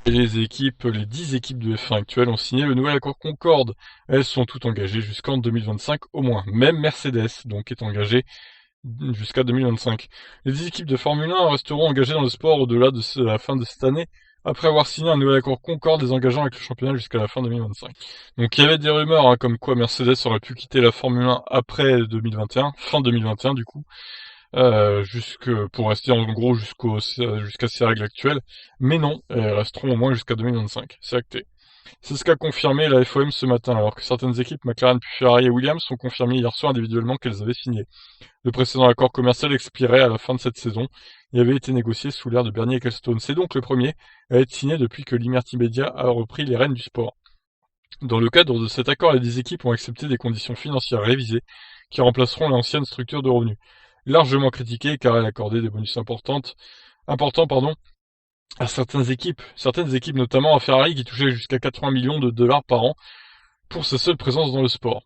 Et les 10 équipes de F1 actuelles ont signé le nouvel accord Concorde. Elles sont toutes engagées jusqu'en 2025 au moins. Même Mercedes, donc, est engagée jusqu'à 2025. Les 10 équipes de Formule 1 resteront engagées dans le sport au-delà de la fin de cette année, après avoir signé un nouvel accord Concorde les engageant avec le championnat jusqu'à la fin 2025. Donc il y avait des rumeurs comme quoi Mercedes aurait pu quitter la Formule 1 après 2021, fin 2021 du coup, pour rester en gros jusqu'à ces règles actuelles. Mais non, elles resteront au moins jusqu'à 2025, c'est acté. C'est ce qu'a confirmé la FOM ce matin, alors que certaines équipes, McLaren, puis Ferrari et Williams, ont confirmé hier soir individuellement qu'elles avaient signé. Le précédent accord commercial expirait à la fin de cette saison et avait été négocié sous l'ère de Bernie Ecclestone. C'est donc le premier à être signé depuis que Liberty Media a repris les rênes du sport. Dans le cadre de cet accord, les 10 équipes ont accepté des conditions financières révisées qui remplaceront l'ancienne structure de revenus. Largement critiquée car elle accordait des bonus importants à certaines équipes notamment à Ferrari qui touchaient jusqu'à 80 millions de dollars par an pour sa seule présence dans le sport.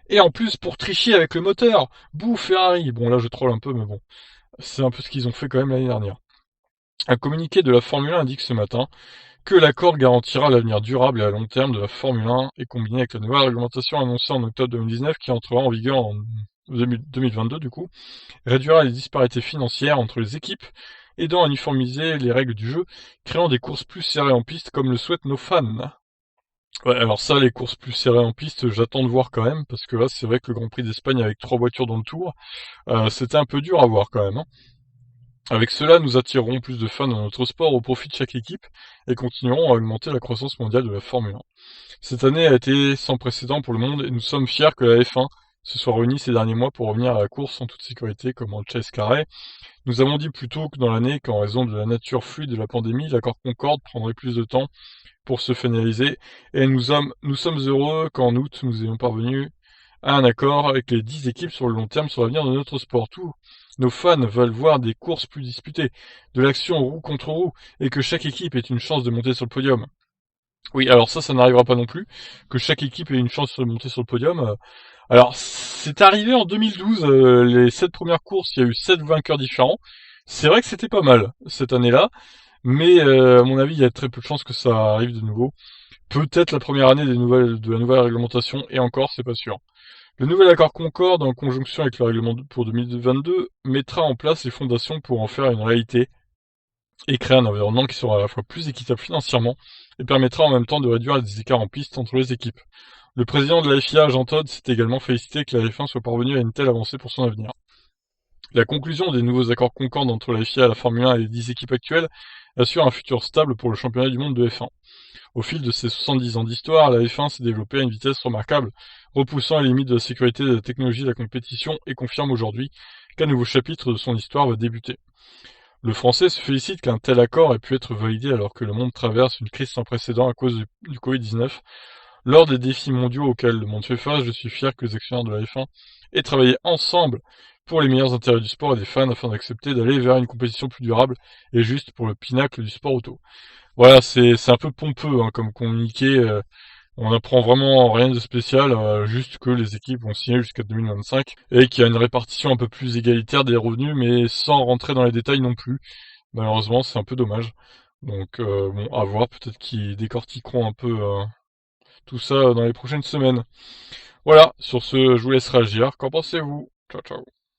Et en plus pour tricher avec le moteur, bouh Ferrari. Bon là je troll un peu mais bon, c'est un peu ce qu'ils ont fait quand même l'année dernière. Un communiqué de la Formule 1 indique ce matin que l'accord garantira l'avenir durable et à long terme de la Formule 1 et combiné avec la nouvelle réglementation annoncée en octobre 2019 qui entrera en vigueur en 2022 du coup, réduira les disparités financières entre les équipes, aidant à uniformiser les règles du jeu, créant des courses plus serrées en piste comme le souhaitent nos fans. Ouais, alors ça, les courses plus serrées en piste, j'attends de voir quand même, parce que là, c'est vrai que le Grand Prix d'Espagne avec 3 voitures dans le tour, c'était un peu dur à voir quand même, hein. Avec cela, nous attirerons plus de fans dans notre sport au profit de chaque équipe et continuerons à augmenter la croissance mondiale de la Formule 1. Cette année a été sans précédent pour le monde et nous sommes fiers que la F1 se soit réunie ces derniers mois pour revenir à la course en toute sécurité comme en Chase Carey. Nous avons dit plus tôt que dans l'année qu'en raison de la nature fluide de la pandémie, l'accord Concorde prendrait plus de temps pour se finaliser et nous sommes heureux qu'en août nous ayons parvenu à un accord avec les 10 équipes sur le long terme sur l'avenir de notre sport. Tous nos fans veulent voir des courses plus disputées, de l'action roue contre roue, et que chaque équipe ait une chance de monter sur le podium. Oui, alors ça n'arrivera pas non plus, que chaque équipe ait une chance de monter sur le podium. Alors, c'est arrivé en 2012, les 7 premières courses, il y a eu 7 vainqueurs différents. C'est vrai que c'était pas mal, cette année-là, mais à mon avis, il y a très peu de chances que ça arrive de nouveau. Peut-être la première année de la nouvelle réglementation, et encore, c'est pas sûr. Le nouvel accord Concorde, en conjonction avec le règlement pour 2022, mettra en place les fondations pour en faire une réalité et créer un environnement qui sera à la fois plus équitable financièrement et permettra en même temps de réduire les écarts en piste entre les équipes. Le président de la FIA, Jean Todt, s'est également félicité que la F1 soit parvenue à une telle avancée pour son avenir. La conclusion des nouveaux accords Concorde entre la FIA, la Formule 1 et les 10 équipes actuelles assure un futur stable pour le championnat du monde de F1. Au fil de ses 70 ans d'histoire, la F1 s'est développée à une vitesse remarquable, repoussant les limites de la sécurité, de la technologie de la compétition et confirme aujourd'hui qu'un nouveau chapitre de son histoire va débuter. Le Français se félicite qu'un tel accord ait pu être validé alors que le monde traverse une crise sans précédent à cause du Covid-19. Lors des défis mondiaux auxquels le monde fait face, je suis fier que les actionnaires de la F1 aient travaillé ensemble pour les meilleurs intérêts du sport et des fans afin d'accepter d'aller vers une compétition plus durable et juste pour le pinacle du sport auto. Voilà, c'est un peu pompeux comme communiqué. On n'apprend vraiment rien de spécial, juste que les équipes vont signer jusqu'à 2025 et qu'il y a une répartition un peu plus égalitaire des revenus, mais sans rentrer dans les détails non plus. Malheureusement, c'est un peu dommage. Donc bon, à voir, peut-être qu'ils décortiqueront un peu tout ça dans les prochaines semaines. Voilà, sur ce, je vous laisse réagir. Qu'en pensez-vous? Ciao ciao.